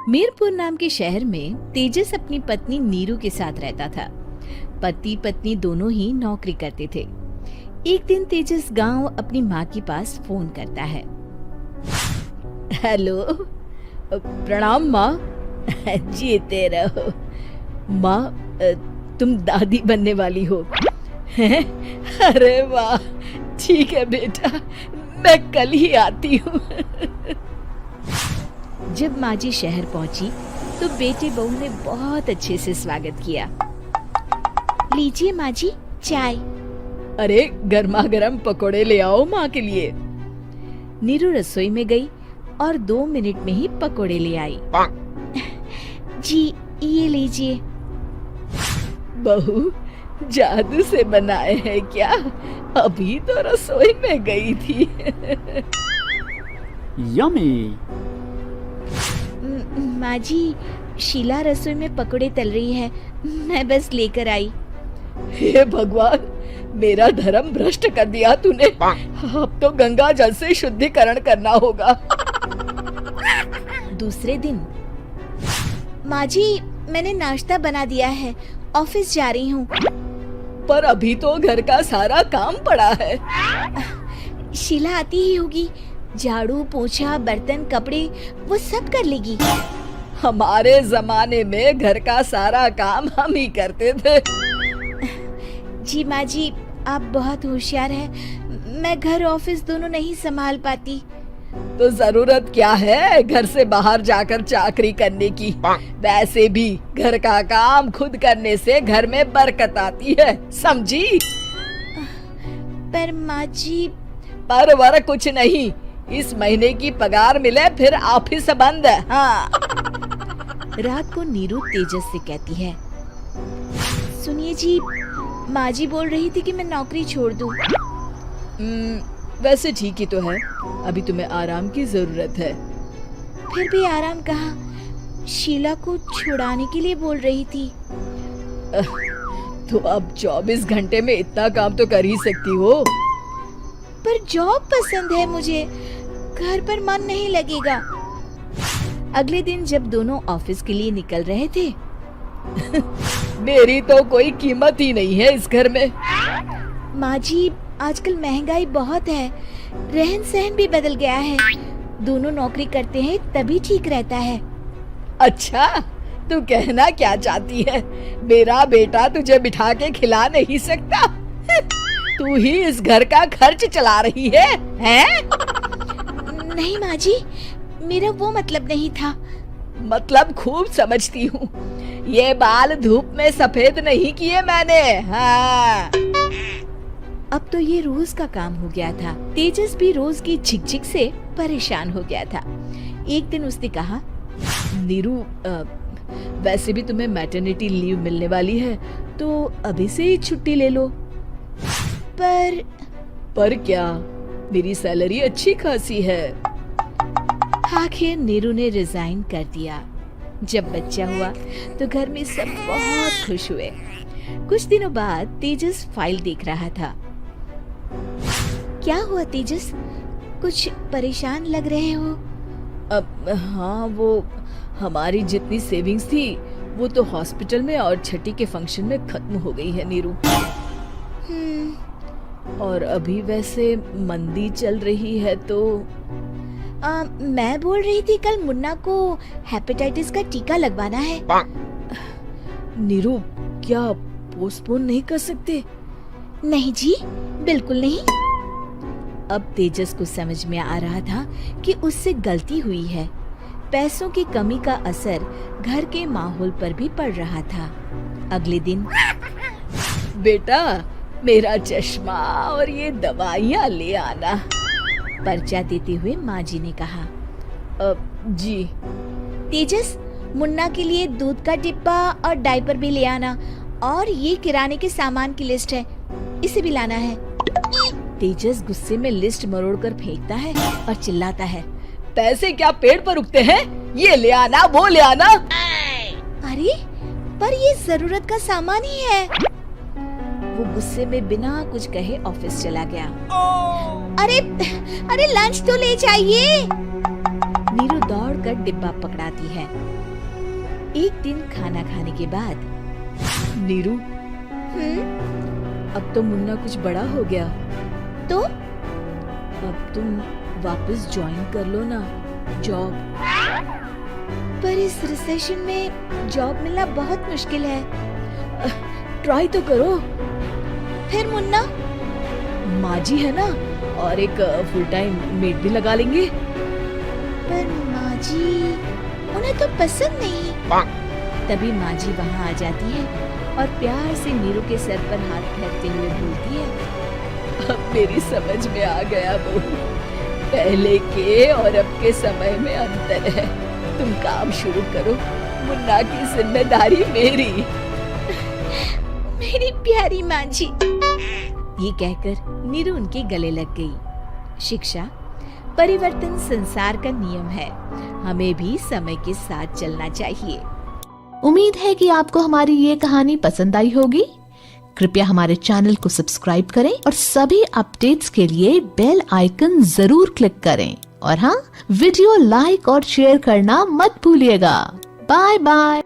मीरपुर नाम के शहर में तेजस अपनी पत्नी नीरू के साथ रहता था। पति पत्नी दोनों ही नौकरी करते थे। एक दिन तेजस गांव अपनी माँ के पास फोन करता है। हेलो, प्रणाम माँ। जीते रहो माँ, तुम दादी बनने वाली हो। अरे वाह, ठीक है बेटा, मैं कल ही आती हूँ। जब माँ जी शहर पहुंची तो बेटे बहू ने बहुत अच्छे से स्वागत किया। लीजिए माँ जी, चाय। अरे गर्मा गर्म पकोड़े ले आओ माँ के लिए। नीरू रसोई में गई और 2 मिनट में ही पकोड़े ले आई। जी ये लीजिए। बहू जादू से बनाए हैं क्या? अभी तो रसोई में गई थी। यम्मी। माँ जी, शीला रसोई में पकोड़े तल रही है, मैं बस लेकर आई। हे भगवान, मेरा धर्म भ्रष्ट कर दिया तूने। अब तो गंगा जल से शुद्धिकरण करना होगा। दूसरे दिन, माँ जी मैंने नाश्ता बना दिया है, ऑफिस जा रही हूँ। पर अभी तो घर का सारा काम पड़ा है। शीला आती ही होगी, झाड़ू पोछा बर्तन कपड़े वो सब कर लेगी। हमारे जमाने में घर का सारा काम हम ही करते थे। जी माँ जी, आप बहुत होशियार हैं, मैं घर ऑफिस दोनों नहीं संभाल पाती। तो जरूरत क्या है घर से बाहर जाकर चाकरी करने की? वैसे भी घर का काम खुद करने से घर में बरकत आती है, समझी? पर माँ जी। पर वर कुछ नहीं, इस महीने की पगार मिले फिर ऑफिस बंद है। हाँ। रात को नीरू तेजस से कहती है, सुनिए जी, माँ जी बोल रही थी कि मैं नौकरी छोड़ दूं। वैसे ठीक ही तो है, अभी तुम्हें आराम की जरूरत है। फिर भी आराम कहाँ, शीला को छुड़ाने के लिए बोल रही थी। तो अब 24 घंटे में इतना काम तो कर ही सकती हो। पर जॉब पसंद है मुझे, घर पर मन नहीं लगेगा। अगले दिन जब दोनों ऑफिस के लिए निकल रहे थे, मेरी तो कोई कीमत ही नहीं है इस घर में। माँ जी, आजकल महंगाई बहुत है, रहन सहन भी बदल गया है, दोनों नौकरी करते हैं तभी ठीक रहता है। अच्छा, तू कहना क्या चाहती है? मेरा बेटा तुझे बिठा के खिला नहीं सकता? तू ही इस घर का खर्च चला रही है, हैं? नहीं माँ जी, मेरा वो मतलब नहीं था। मतलब खूब समझती हूँ, ये बाल धूप में सफेद नहीं किए मैंने। हाँ। अब तो ये रोज का काम हो गया था। तेजस भी रोज की झिकझिक से परेशान हो गया था। एक दिन उसने कहा, नीरू, वैसे भी तुम्हें मैटरनिटी लीव मिलने वाली है, तो अभी से ही छुट्टी ले लो। पर क्या, मेरी सैलरी अच्छी खासी है। आखिर नीरू ने रिजाइन कर दिया। जब बच्चा हुआ तो घर में सब बहुत खुश हुए। कुछ दिनों बाद तेजस फाइल देख रहा था। क्या हुआ तेजस, कुछ परेशान लग रहे हो? अब हाँ, वो हमारी जितनी सेविंग्स थी वो तो हॉस्पिटल में और छठी के फंक्शन में खत्म हो गई है नीरू। और अभी वैसे मंदी चल रही है तो मैं बोल रही थी कल मुन्ना को हेपेटाइटिस का टीका लगवाना है। नीरू, क्या पोस्टपोन नहीं कर सकते? नहीं जी, बिल्कुल नहीं। अब तेजस को समझ में आ रहा था कि उससे गलती हुई है। पैसों की कमी का असर घर के माहौल पर भी पड़ रहा था। अगले दिन, बेटा मेरा चश्मा और ये दवाइयाँ ले आना, पर्चा देते हुए माँ जी ने कहा। जी। तेजस, मुन्ना के लिए दूध का डिब्बा और डायपर भी ले आना, और ये किराने के सामान की लिस्ट है, इसे भी लाना है। तेजस गुस्से में लिस्ट मरोड़कर फेंकता है और चिल्लाता है, पैसे क्या पेड़ पर उगते हैं? ये ले आना, वो ले आना। अरे पर ये जरूरत का सामान ही है। वो गुस्से में बिना कुछ कहे ऑफिस चला गया। अरे लंच तो ले जाइए। नीरू दौड़कर डिब्बा पकड़ाती है। एक दिन खाना खाने के बाद, नीरू, अब तो मुन्ना कुछ बड़ा हो गया, तो अब तुम वापस ज्वाइन कर लो ना जॉब। पर इस रिसेशन में जॉब मिलना बहुत मुश्किल है। ट्राई तो करो। फिर मुन्ना, माँ जी है ना, और एक फुल टाइम मेड भी लगा लेंगे। पर माँ जी, उन्हें तो पसंद नहीं। तभी माँ जी वहाँ आ जाती है और प्यार से नीरू के सर पर हाथ फेरते हुए बोलती है, अब मेरी समझ में आ गया बहू, पहले के और अब के समय में अंतर है। तुम काम शुरू करो, मुन्ना की जिम्मेदारी मेरी। मेरी प्यारी माँ जी। ये कहकर नीरू उनके गले लग गई। शिक्षा, परिवर्तन संसार का नियम है, हमें भी समय के साथ चलना चाहिए। उम्मीद है कि आपको हमारी ये कहानी पसंद आई होगी। कृपया हमारे चैनल को सब्सक्राइब करें और सभी अपडेट्स के लिए बेल आइकन जरूर क्लिक करें। और हाँ, वीडियो लाइक और शेयर करना मत भूलिएगा। Bye bye.